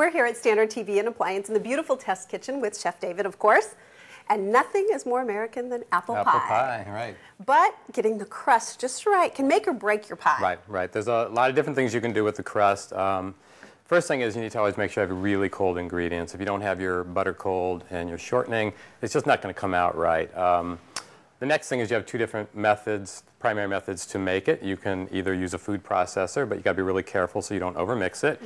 We're here at Standard TV and Appliance in the beautiful test kitchen with Chef David, of course. And nothing is more American than apple pie. Apple pie, right. But getting the crust just right can make or break your pie. Right, right. There's a lot of different things you can do with the crust. First thing is you need to always make sure you have really cold ingredients. If you don't have your butter cold and your shortening, it's just not going to come out right. The next thing is you have two different methods, primary methods to make it. You can either use a food processor, but you got to be really careful so you don't overmix it.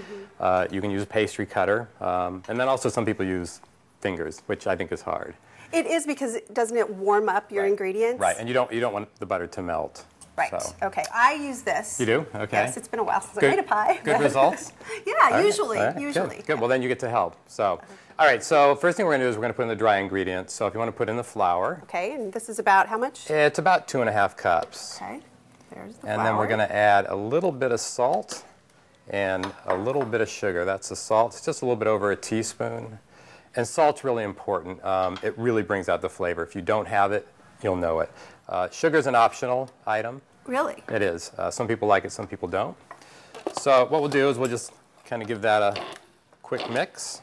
You can use a pastry cutter, and then also some people use fingers, which I think is hard. It is because doesn't it warm up your ingredients? Right, and you don't want the butter to melt. Right. So. Okay. I use this. You do? Okay. Yes. It's been a while since I made a pie. Good results? Yeah. Usually. Right. Usually. Good. Well, then you get to help. So, all right. So first thing we're going to do is we're going to put in the dry ingredients. So if you want to put in the flour. Okay. And this is about how much? It's about 2½ cups. Okay. There's the flour. And then we're going to add a little bit of salt and a little bit of sugar. That's the salt. It's just a little bit over a teaspoon. And salt's really important. It really brings out the flavor. If you don't have it, you'll know it. Sugar's an optional item. Really? It is. Some people like it, some people don't. So what we'll do is we'll just kind of give that a quick mix.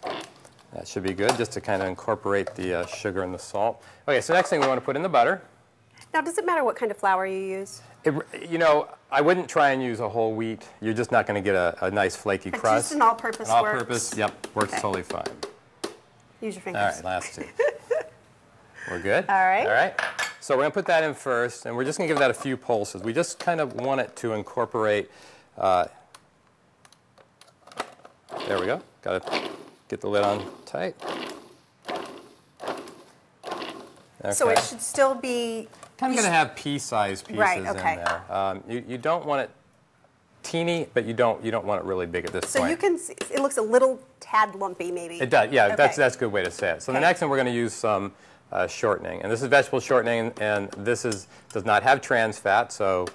That should be good, just to kind of incorporate the sugar and the salt. Okay, so next thing we want to put in the butter. Now, does it matter what kind of flour you use? You know, I wouldn't try and use a whole wheat. You're just not going to get a nice flaky crust. Just an all-purpose works? All-purpose, yep, works totally fine. Use your fingers. All right, last two. We're good? All right. All right. So we're going to put that in first, and we're just going to give that a few pulses. We just kind of want it to incorporate. There we go. Got to get the lid on tight. Okay. So it should still be... Kind of going to have pea-sized pieces in there. You don't want it teeny, but you don't want it really big at this point. So you can see, it looks a little tad lumpy maybe. It does, yeah, that's a good way to say it. So the next one we're going to use some shortening, and this is vegetable shortening, and this does not have trans fat, so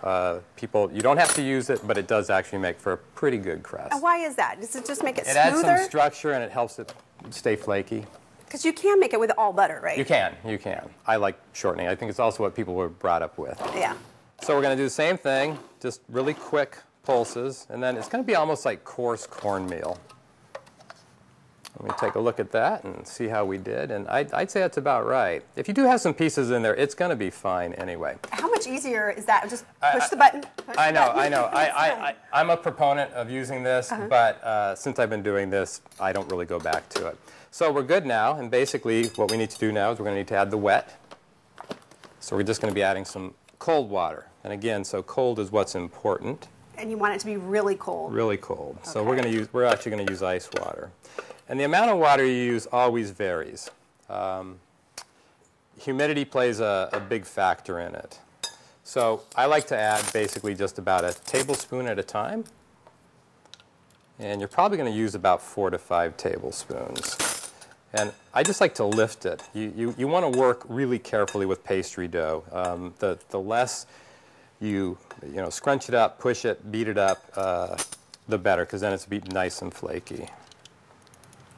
you don't have to use it, but it does actually make for a pretty good crust. And why is that? Does it just make it smoother? It adds some structure and it helps it stay flaky. Because you can make it with all butter, right? You can. I like shortening. I think it's also what people were brought up with. Yeah. So we're going to do the same thing, just really quick pulses, and then it's going to be almost like coarse cornmeal. Let me take a look at that and see how we did, and I'd say that's about right. If you do have some pieces in there, it's going to be fine anyway. How much easier is that? Just push the button? I know. I'm a proponent of using this, but since I've been doing this, I don't really go back to it. So we're good now, and basically what we need to do now is we're going to need to add the wet. So we're just going to be adding some cold water. And again, so cold is what's important. And you want it to be really cold. Really cold. Okay. So we're actually going to use ice water. And the amount of water you use always varies. Humidity plays a big factor in it. So I like to add basically just about a tablespoon at a time. And you're probably going to use about 4 to 5 tablespoons. And I just like to lift it. You want to work really carefully with pastry dough. The less you scrunch it up, push it, beat it up, the better, because then it's nice and flaky.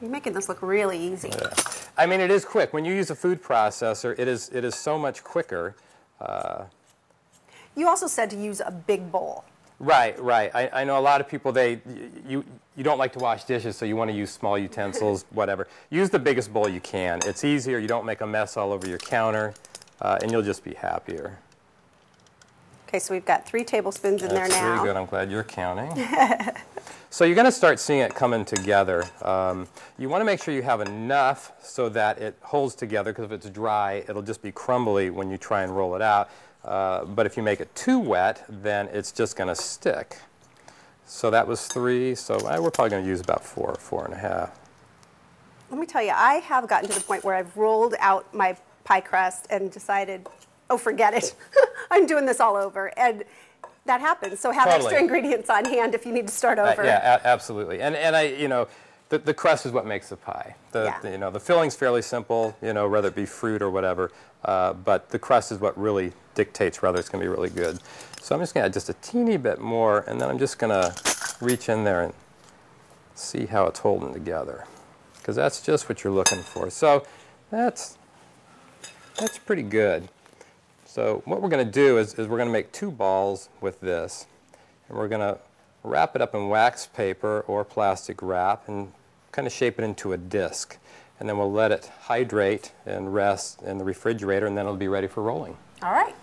You're making this look really easy. Yeah. I mean, it is quick. When you use a food processor, it is so much quicker. You also said to use a big bowl. Right. I know a lot of people, you don't like to wash dishes, so you want to use small utensils, whatever. Use the biggest bowl you can. It's easier. You don't make a mess all over your counter, and you'll just be happier. Okay, so we've got 3 tablespoons in there now. That's really good. I'm glad you're counting. So you're going to start seeing it coming together. You want to make sure you have enough so that it holds together, because if it's dry, it'll just be crumbly when you try and roll it out. But if you make it too wet, then it's just going to stick. So that was 3, so we're probably going to use about 4, 4½. Let me tell you, I have gotten to the point where I've rolled out my pie crust and decided, oh, forget it. I'm doing this all over. And that happens. So have extra ingredients on hand if you need to start over. Yeah, absolutely. And the crust is what makes the pie. The filling's fairly simple, whether it be fruit or whatever. But the crust is what really dictates whether it's going to be really good. So I'm just going to add just a teeny bit more, and then I'm just going to reach in there and see how it's holding together, because that's just what you're looking for. So that's pretty good. So what we're going to do is we're going to make 2 balls with this, and we're going to wrap it up in wax paper or plastic wrap and kind of shape it into a disc. And then we'll let it hydrate and rest in the refrigerator, and then it'll be ready for rolling. All right.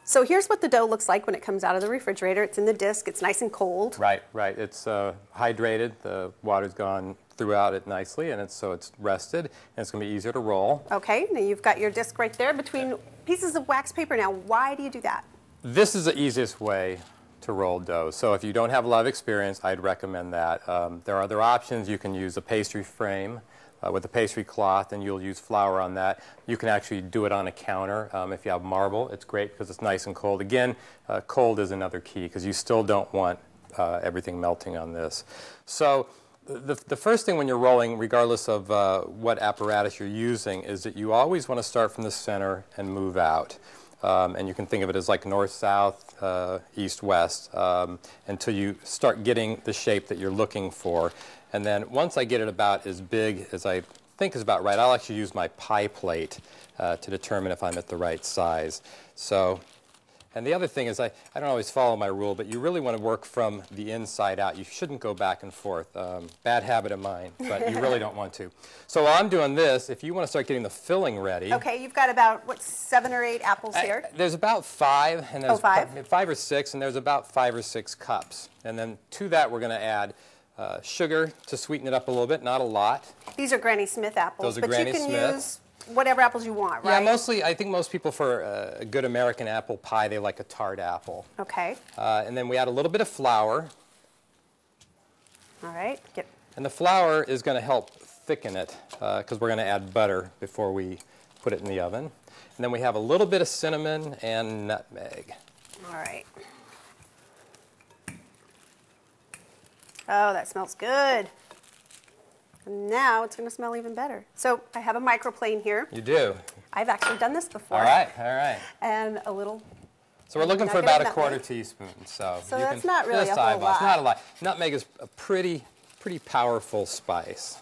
So here's what the dough looks like when it comes out of the refrigerator. It's in the disc. It's nice and cold. Right, right. It's hydrated. The water's gone throughout it nicely, and so it's rested, and it's going to be easier to roll. Okay, now you've got your disc right there between pieces of wax paper. Now, why do you do that? This is the easiest way to roll dough. So if you don't have a lot of experience, I'd recommend that. There are other options. You can use a pastry frame with a pastry cloth, and you'll use flour on that. You can actually do it on a counter. If you have marble, it's great because it's nice and cold. Again, cold is another key because you still don't want everything melting on this. So the first thing when you're rolling, regardless of what apparatus you're using, is that you always want to start from the center and move out. And you can think of it as like north-south, east-west, until you start getting the shape that you're looking for. And then once I get it about as big as I think is about right, I'll actually use my pie plate to determine if I'm at the right size. So, and the other thing is I don't always follow my rule, but you really want to work from the inside out. You shouldn't go back and forth. Bad habit of mine, but you really don't want to. So while I'm doing this, if you want to start getting the filling ready. Okay, you've got about, what, 7 or 8 apples here? There's about 5, and there's 5 or 6, and there's about 5 or 6 cups. And then to that we're going to add sugar to sweeten it up a little bit, not a lot. These are Granny Smith apples, Those are Granny Smith. But you can use whatever apples you want, right? Yeah, mostly, I think most people for a good American apple pie, they like a tart apple. Okay. And then we add a little bit of flour. All right. And the flour is going to help thicken it because we're going to add butter before we put it in the oven. And then we have a little bit of cinnamon and nutmeg. All right. Oh, that smells good. And now it's going to smell even better. So I have a microplane here. You do? I've actually done this before. All right, all right. And a little. So we're looking for about a quarter teaspoon. So that's not really a whole lot. It's not a lot. Nutmeg is a pretty powerful spice.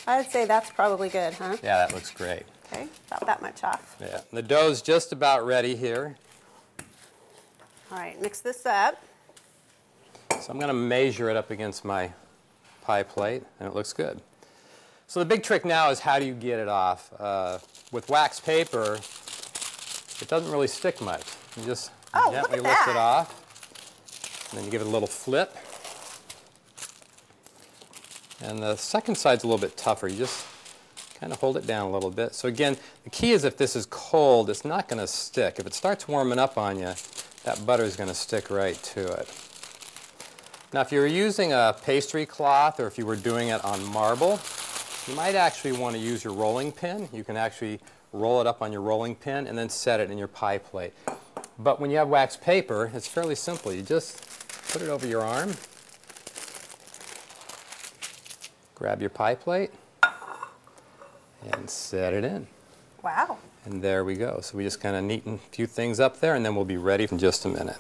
I'd say that's probably good, huh? Yeah, that looks great. Okay, about that much off. Yeah, the dough's just about ready here. All right, mix this up. So I'm going to measure it up against my pie plate, and it looks good. So the big trick now is how do you get it off? With wax paper, it doesn't really stick much. You just gently lift it off, and then you give it a little flip. And the second side's a little bit tougher. You just kind of hold it down a little bit. So again, the key is if this is cold, it's not going to stick. If it starts warming up on you, that butter is going to stick right to it. Now, if you're using a pastry cloth or if you were doing it on marble, you might actually want to use your rolling pin. You can actually roll it up on your rolling pin and then set it in your pie plate. But when you have wax paper, it's fairly simple. You just put it over your arm, grab your pie plate, and set it in. Wow. And there we go. So we just kind of neaten a few things up there, and then we'll be ready in just a minute.